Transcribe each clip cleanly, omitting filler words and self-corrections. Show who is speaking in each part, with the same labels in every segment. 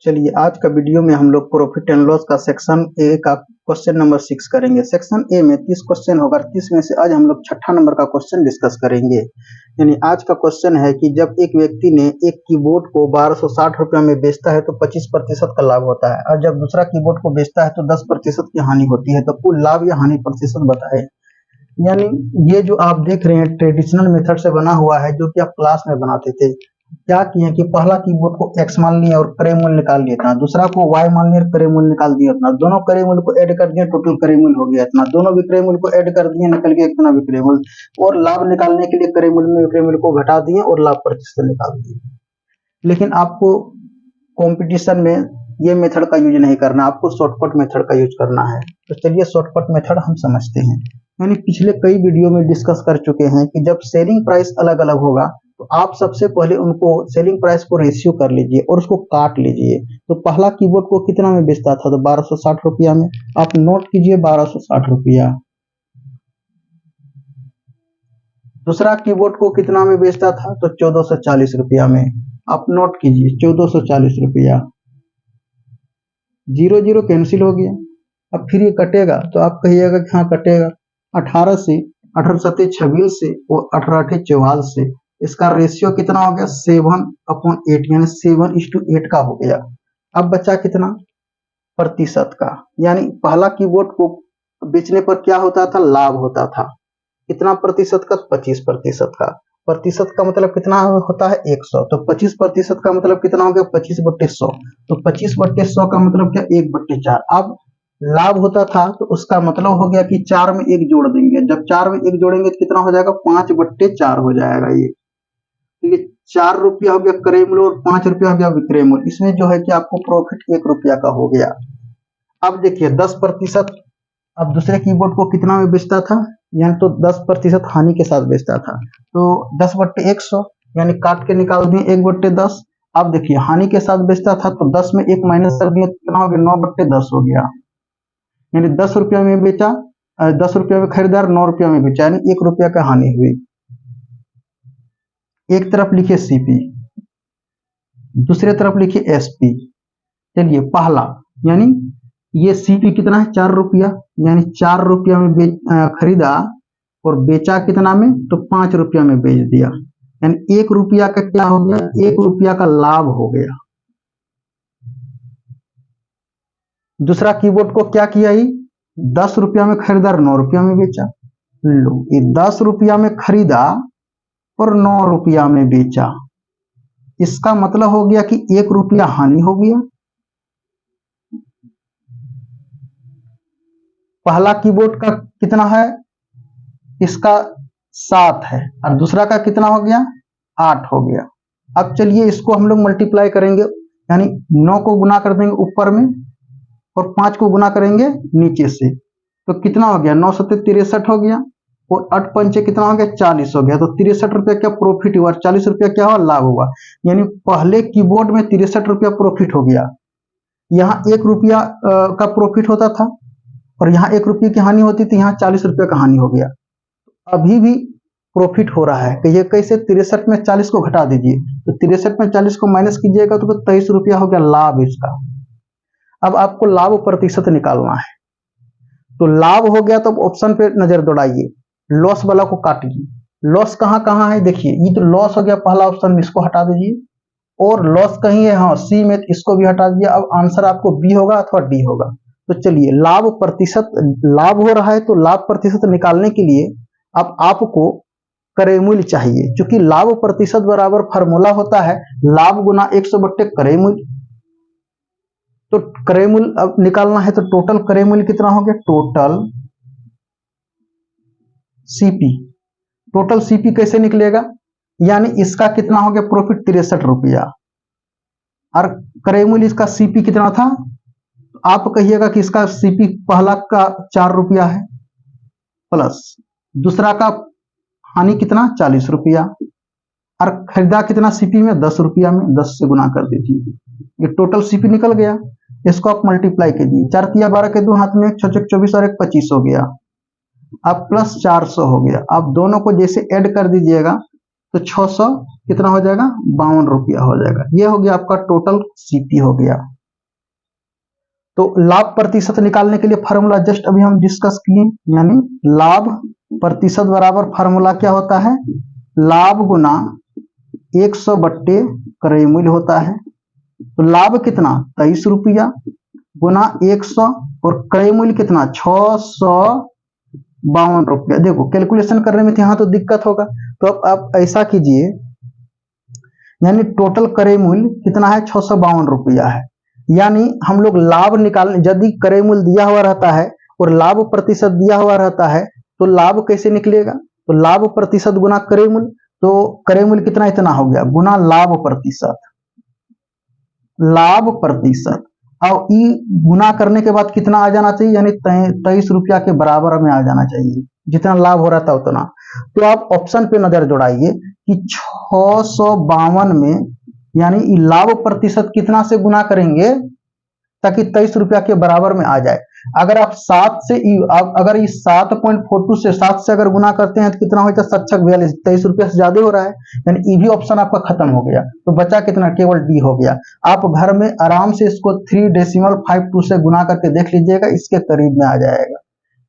Speaker 1: चलिए आज का वीडियो में हम लोग प्रॉफिट एंड लॉस का सेक्शन ए का क्वेश्चन नंबर 6 करेंगे। सेक्शन ए में 30 क्वेश्चन होगा। 30 में से आज हम लोग छठा नंबर का क्वेश्चन डिस्कस करेंगे। यानी आज का क्वेश्चन है कि जब एक व्यक्ति ने एक कीबोर्ड को 1260 रुपये में बेचता है तो 25% का लाभ होता है, और जब दूसरा कीबोर्ड को बेचता है तो 10% की हानि होती है। तो कुल लाभ या हानि प्रतिशत बताए। यानी ये जो आप देख रहे हैं ट्रेडिशनल मेथड से बना हुआ है, जो कि आप क्लास में बनाते थे। क्या किए कि पहला कीबोर्ड को x मान लिया और क्रय मूल्य निकाल लिया था, दूसरा को y मान लिया, क्रय मूल्य निकाल दिया इतना, दोनों क्रय मूल्य को ऐड कर दिया, टोटल क्रय मूल्य हो गया इतना, दोनों विक्रय मूल्य को ऐड कर दिए, निकल गया इतना विक्रय मूल्य, और लाभ निकालने के लिए क्रय मूल्य में विक्रय मूल्य को घटा दिए और लाभ प्रतिशत निकाल दिए। लेकिन आपको कॉम्पिटिशन में ये मेथड का यूज नहीं करना, आपको शॉर्टकट मेथड का यूज करना है। तो चलिए शॉर्टकट मेथड हम समझते हैं। यानी पिछले कई वीडियो में डिस्कस कर चुके हैं कि जब सेलिंग प्राइस अलग अलग होगा तो आप सबसे पहले उनको सेलिंग प्राइस को रेशियो कर लीजिए और उसको काट लीजिए। तो पहला कीबोर्ड को कितना में बेचता था, तो 1260 रुपया में। आप नोट कीजिए 1260 रुपया। दूसरा कीबोर्ड को कितना में बेचता था, तो 1440 रुपया में। आप नोट कीजिए 1440 रुपया। 0 कैंसिल हो गया। अब फिर ये कटेगा तो आप कहिएगा कि हाँ कटेगा। 18 से 18 7 26 से और 18 8 44 से इसका रेशियो कितना हो गया, 7/8, यानी 7:8 का हो गया। अब बचा कितना, प्रतिशत का। यानी पहला कीबोर्ड को बेचने पर क्या होता था, लाभ होता था। कितना प्रतिशत का, 25% का। प्रतिशत का मतलब कितना होता है, 100। तो 25% का मतलब कितना हो गया, 25/100। तो 25/100 का मतलब क्या, 1/4। अब लाभ होता था तो उसका मतलब हो गया कि 4 में 1 जोड़ देंगे। जब 4 में 1 जोड़ेंगे तो कितना हो जाएगा, 5/4 हो जाएगा। ये तो ये 4 रुपया हो गया क्रय मूल्य और 5 रुपया हो गया विक्रय मूल्य। इसमें जो है कि आपको प्रॉफिट 1 रुपया का हो गया। अब देखिए 10%। अब दूसरे कीबोर्ड को कितना में बेचता था, यानी तो 10% हानि के साथ बेचता था। तो 10/100 यानी काट के निकाल दिए 1/10। अब देखिए हानि के साथ बेचता था तो 10 में 1 माइनस कर दिए, कितना हो गया, 9/10 हो गया। यानी 10 रुपया में बेचा, 10 रुपया में खरीदार 9 रुपया में बेचा, यानी 1 रुपया का हानि हुई। एक तरफ लिखिए सीपी, दूसरे तरफ लिखिए एसपी। चलिए पहला, यानी ये सीपी कितना है, 4 रुपया, यानी 4 रुपया में खरीदा और बेचा कितना में, तो 5 रुपया में बेच दिया। यानी 1 रुपया का क्या हो गया, 1 रुपया का लाभ हो गया। दूसरा कीबोर्ड को क्या किया, ही 10 रुपया में खरीदा और 9 रुपया में बेचा। लो, ये 10 रुपया में खरीदा और 9 रुपया में बेचा। इसका मतलब हो गया कि 1 रुपया हानि हो गया। पहला कीबोर्ड का कितना है, इसका 7 है और दूसरा का कितना हो गया, 8 हो गया। अब चलिए इसको हम लोग मल्टीप्लाई करेंगे, यानी 9 को गुना कर देंगे ऊपर में और 5 को गुना करेंगे नीचे से। तो कितना हो गया, 9 7 63 हो गया और 8 पंचे कितना हो गया, 40 हो गया। तो 63 रुपया क्या प्रॉफिट हुआ, 40 रुपया क्या हुआ, लाभ हुआ। यानी पहले कीबोर्ड में 63 रुपया प्रॉफिट हो गया। यहाँ 1 रुपया का प्रॉफिट होता था और यहाँ 1 रुपये की हानि होती थी, यहाँ 40 रुपया का हानि हो गया। अभी भी प्रॉफिट हो रहा है। कि ये कैसे, 63 में 40 को घटा दीजिए, तो 63 में 40 को माइनस कीजिएगा तो 23 रुपया हो गया लाभ इसका। अब आपको लाभ प्रतिशत निकालना है। तो लाभ हो गया तो ऑप्शन पे नजर दौड़ाइए, लॉस वाला को काटिए। लॉस कहाँ कहाँ है, देखिए ये तो लॉस हो गया पहला ऑप्शन में, इसको हटा दीजिए। और लॉस कहीं है, हाँ सी में, इसको भी हटा दीजिए। अब आंसर आपको बी होगा अथवा डी होगा। तो चलिए लाभ प्रतिशत, लाभ हो रहा है तो लाभ प्रतिशत निकालने के लिए अब आपको क्रय मूल्य चाहिए। क्योंकि लाभ प्रतिशत बराबर फार्मूला होता है लाभ गुना 100 क्रय मूल्य। तो क्रय मूल्य अब निकालना है तो टोटल क्रय मूल्य कितना हो गया, टोटल सीपी। टोटल सीपी कैसे निकलेगा, यानी इसका कितना हो गया प्रॉफिट, 63 रुपया, और क्रय मूल्य इसका सीपी कितना था, आप कहिएगा कि इसका सीपी पहला का 4 रुपया है, प्लस दूसरा का हानि कितना, 40 रुपया, और खरीदा कितना सीपी में, 10 रुपया में, 10 से गुना कर दीजिए। ये टोटल सीपी निकल गया। इसको आप मल्टीप्लाई कीजिए, 4 तिया 12 के 2 हाथ में, 6 6 24 और 1 25 हो गया। अब प्लस 400 हो गया। आप दोनों को जैसे ऐड कर दीजिएगा तो 600 कितना हो जाएगा, 52 रुपया हो जाएगा। ये हो गया आपका टोटल सीपी हो गया। तो लाभ प्रतिशत निकालने के लिए फार्मूला जस्ट अभी हम डिस्कस किए, यानी लाभ प्रतिशत बराबर फार्मूला क्या होता है, लाभ गुना 100 बट्टे क्रय मूल्य होता है। तो लाभ कितना 23 रुपया गुना 100 और क्रय मूल्य कितना 652 रुपया। देखो कैलकुलेशन करने में यहाँ तो दिक्कत होगा, तो अब आप ऐसा कीजिए, यानी टोटल क्रय मूल्य कितना है 652 रुपया है। यानी हम लोग लाभ निकालने, यदि क्रय मूल्य दिया हुआ रहता है और लाभ प्रतिशत दिया हुआ रहता है तो लाभ कैसे निकलेगा, तो लाभ प्रतिशत गुना क्रय मूल्य, तो क्रय मूल्य कितना इतना हो गया गुना लाभ प्रतिशत, लाभ प्रतिशत और ई गुना करने के बाद कितना आ जाना चाहिए, यानी 23 रुपया के बराबर में आ जाना चाहिए, जितना लाभ हो रहा था उतना। तो आप ऑप्शन पे नजर दौड़ाइए कि 652 में यानी लाभ प्रतिशत कितना से गुना करेंगे ताकि 23 रुपया के बराबर में आ जाए। अगर आप 7 से अगर इस 7.42 से 7 से अगर गुना करते हैं तो कितना हो जाता है 7 42, 23 रुपया से ज्यादा हो रहा है, यानी ई भी ऑप्शन आपका खत्म हो गया। तो बचा कितना, केवल डी हो गया। आप घर में आराम से इसको 3.52 से गुना करके देख लीजिएगा, इसके करीब में आ जाएगा।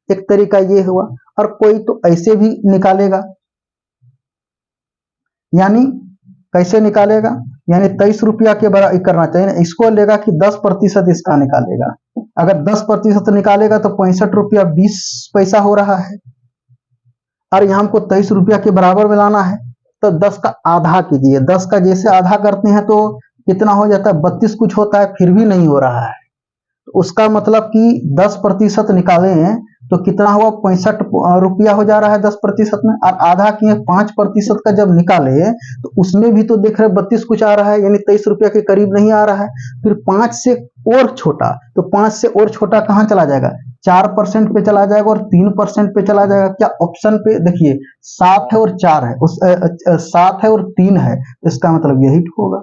Speaker 1: एक तरीका ये हुआ, और कोई तो ऐसे भी निकालेगा, यानी कैसे निकालेगा, यानी 23 रुपया के बराबर करना चाहिए ना, इसको लेगा कि 10% इसका निकालेगा। अगर 10% निकालेगा तो 65 रुपया 20 पैसा हो रहा है, और यहाँ हमको 23 रुपया के बराबर में लाना है, तो 10 का आधा कीजिए। 10 का जैसे आधा करते हैं तो कितना हो जाता है 32 कुछ होता है, फिर भी नहीं हो रहा है। तो उसका मतलब कि 10% निकाले हैं तो कितना हुआ 65 रुपया हो जा रहा है 10% में, और आधा किए 5% का जब निकाले तो उसमें भी तो देख रहे 32 कुछ आ रहा है, यानी 23 रुपया के करीब नहीं आ रहा है। फिर 5 से और छोटा, तो 5 से और छोटा कहाँ चला जाएगा, 4% पे चला जाएगा और 3% पे चला जाएगा। क्या ऑप्शन पे देखिए 7 है और 4 है, 7 है और 3 है, इसका मतलब यही होगा।